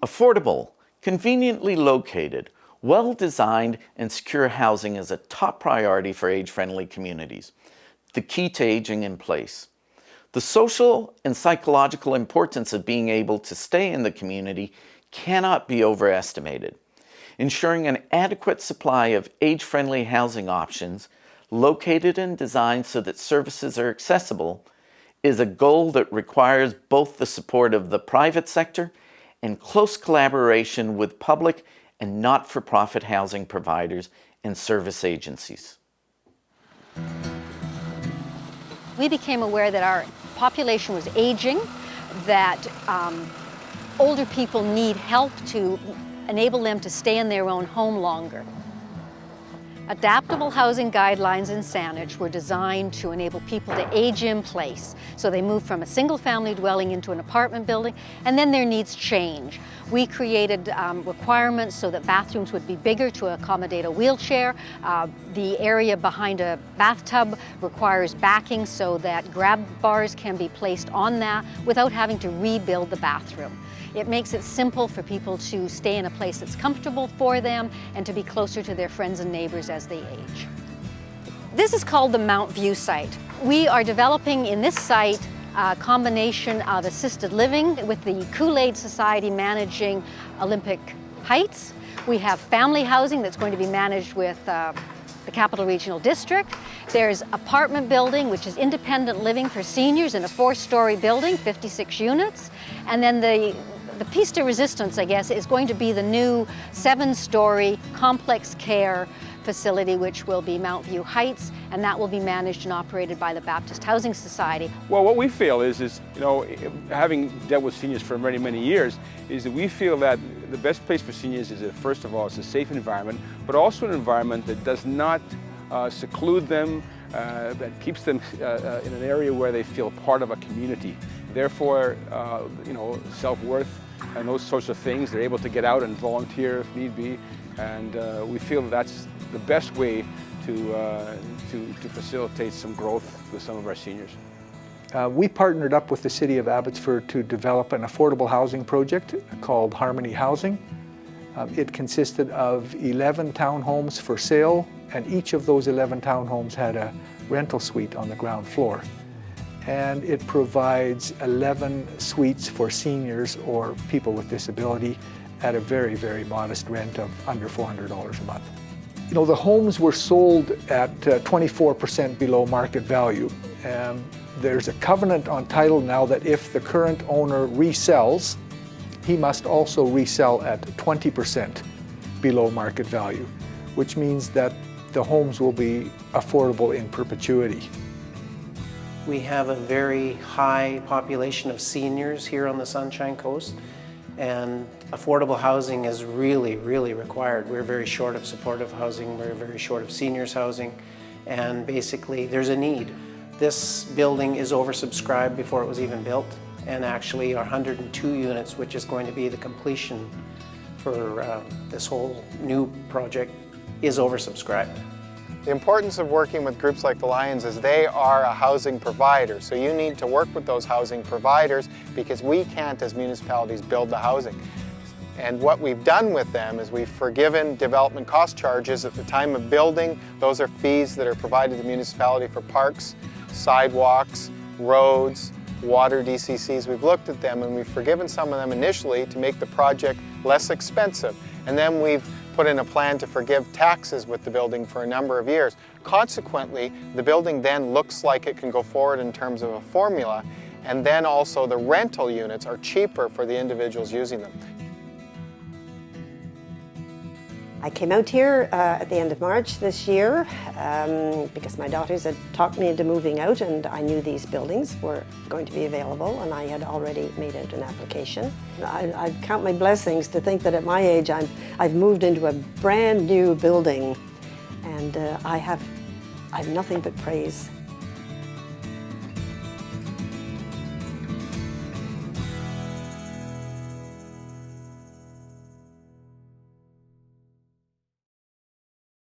Affordable, conveniently located, well-designed and secure housing is a top priority for age-friendly communities, the key to aging in place. The social and psychological importance of being able to stay in the community cannot be overestimated. Ensuring an adequate supply of age-friendly housing options, located and designed so that services are accessible, is a goal that requires both the support of the private sector and close collaboration with public and not-for-profit housing providers and service agencies. We became aware that our population was aging, that older people need help to enable them to stay in their own home longer. Adaptable housing guidelines in Saanich were designed to enable people to age in place. So they move from a single-family dwelling into an apartment building, and then their needs change. We created requirements so that bathrooms would be bigger to accommodate a wheelchair. The area behind a bathtub requires backing so that grab bars can be placed on that without having to rebuild the bathroom. It makes it simple for people to stay in a place that's comfortable for them and to be closer to their friends and neighbors as they age. This is called the Mount View site. We are developing in this site a combination of assisted living with the Kool-Aid Society managing Olympic Heights. We have family housing that's going to be managed with the Capital Regional District. There's apartment building, which is independent living for seniors in a 4-story building, 56 units. And then the piece de resistance, I guess, is going to be the new 7-story complex care facility, which will be Mount View Heights, and that will be managed and operated by the Baptist Housing Society. Well, what we feel is you know, having dealt with seniors for many, many years, is that we feel that the best place for seniors is that, first of all, it's a safe environment, but also an environment that does not seclude them, that keeps them in an area where they feel part of a community. Therefore, you know, self-worth and those sorts of things, they're able to get out and volunteer if need be, and we feel that's the best way to facilitate some growth with some of our seniors. We partnered up with the City of Abbotsford to develop an affordable housing project called Harmony Housing. It consisted of 11 townhomes for sale, and each of those 11 townhomes had a rental suite on the ground floor. And it provides 11 suites for seniors or people with disability at a very, very modest rent of under $400 a month. You know, the homes were sold at 24% below market value. There's a covenant on title now that if the current owner resells, he must also resell at 20% below market value, which means that the homes will be affordable in perpetuity. We have a very high population of seniors here on the Sunshine Coast, and affordable housing is really, really required. We're very short of supportive housing, we're very short of seniors housing, and basically there's a need. This building is oversubscribed before it was even built, and actually our 102 units, which is going to be the completion for this whole new project, is oversubscribed. The importance of working with groups like the Lions is they are a housing provider. So you need to work with those housing providers because we can't, as municipalities, build the housing. And what we've done with them is we've forgiven development cost charges at the time of building. Those are fees that are provided to the municipality for parks, sidewalks, roads, water DCCs. We've looked at them and we've forgiven some of them initially to make the project less expensive. And then we've put in a plan to forgive taxes with the building for a number of years. Consequently, the building then looks like it can go forward in terms of a formula, and then also the rental units are cheaper for the individuals using them. I came out here at the end of March this year because my daughters had talked me into moving out, and I knew these buildings were going to be available, and I had already made out an application. I count my blessings to think that at my age I've moved into a brand new building, and I have nothing but praise